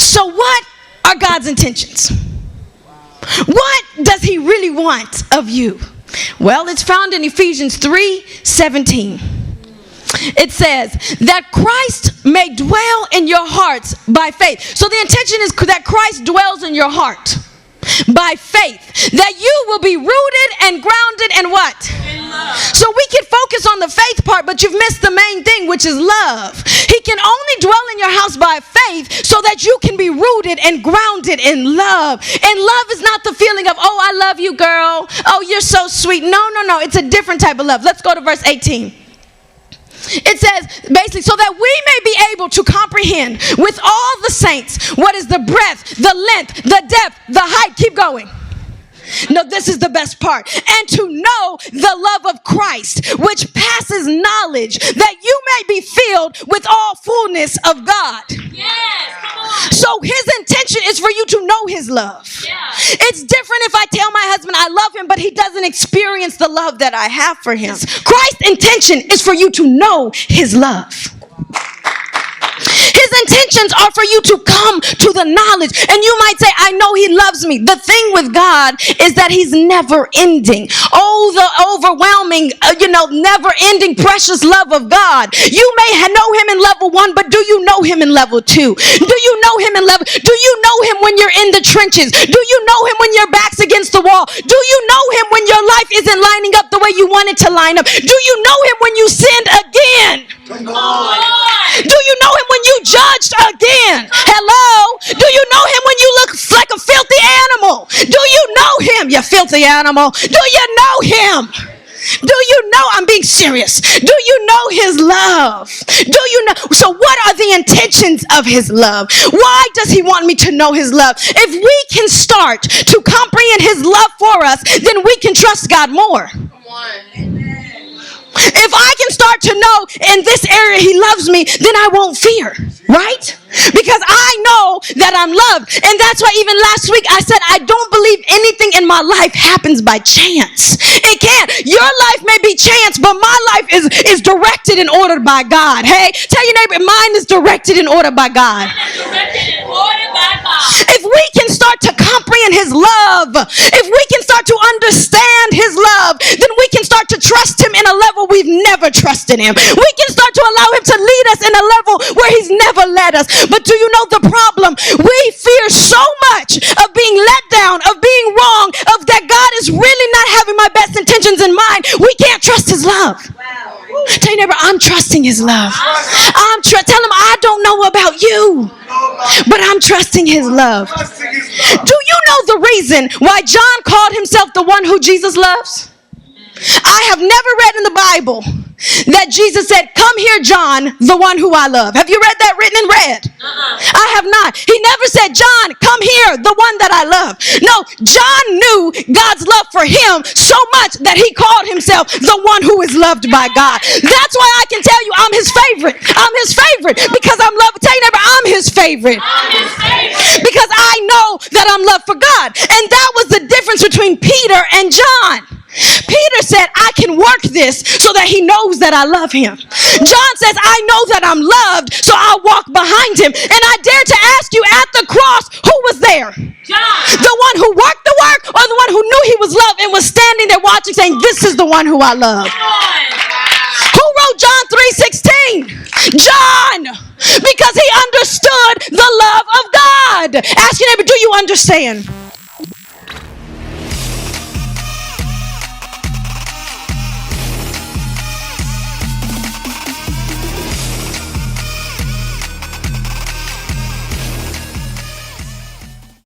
So what are God's intentions? What does he really want of you? Well, it's found in Ephesians 3:17. It says that Christ may dwell in your hearts by faith. So the intention is that Christ dwells in your heart by faith, that you will be rooted and grounded in what? In love. So we can focus on the faith part, but you've missed the main thing, which is love. He can only dwell in your house by faith so that you can be rooted and grounded in love. And love is not the feeling of, oh, I love you, girl. Oh, you're so sweet. No. It's a different type of love. Let's go to verse 18. It says basically, so that we may be able to comprehend with all the saints what is the breadth, the length, the depth, the height. Keep going. No, this is the best part. And to know the love of Christ, which passes knowledge, that you may be filled with all fullness of God. Yes, come on. So his intention is for you to know his love. Yeah. It's different if I tell my husband I love him, but he doesn't experience the love that I have for him. Christ's intention is for you to know his love. His intentions are for you to come to the knowledge. And you might say, I know he loves me. The thing with God is that he's never ending. Oh, the overwhelming, never ending precious love of God. You may know him in level 1, but do you know him in level 2? Do you know him in level? Do you know him when you're in the trenches? Do you know him when your back's against the wall? Do you know him when your life isn't lining up the way you want it to line up? Do you know him when you sinned again? Come on. Do you know him when you judged again? Hello? Do you know him when you look like a filthy animal? Do you know him, you filthy animal? Do you know him? Do you know? I'm being serious. Do you know his love? Do you know? So what are the intentions of his love? Why does he want me to know his love? If we can start to comprehend his love for us, then we can trust God more. Come on. Amen. If I can start to know in this area he loves me, then I won't fear, right? Because I know that I'm loved. And that's why even last week I said I don't believe anything in my life happens by chance. It can't. Your life may be chance, but my life is directed and ordered by God. Hey, tell your neighbor, mine is directed and ordered by God. If we can start to comprehend his love, if we can start to understand his love, then we can start to trust him in a level we've never trusted him. We can start to allow him to lead us in a level where he's never led us. But do you know the problem? We fear so much of being let down, of being wrong, of that God is really not having my best intentions in mind. We can't trust his love. Wow. Tell your neighbor, I'm trusting his love. Tell him, I don't know about you, but I'm trusting his love. Do you know the reason why John called himself the one who Jesus loves? I have never read in the Bible that Jesus said, come here, John, the one who I love. Have you read that written in red? I have not. He never said, John, come here, the one that I love. No, John knew God's love for him so much that he called himself the one who is loved by God. That's why I can tell you I'm his favorite. I'm his favorite because I'm loved. Tell your neighbor, I'm his favorite. I'm his favorite. Because I know that I'm loved for God. And that was the difference between Peter and John. Peter said, I can work this so that he knows that I love him. John says, I know that I'm loved, so I'll walk behind him. And I dare to ask you, at the cross, who was there? John. The one who worked the work, or the one who knew he was loved and was standing there watching, saying, this is the one who I love? Who wrote John 3:16? John. Because he understood the love of God. Ask your neighbor, do you understand?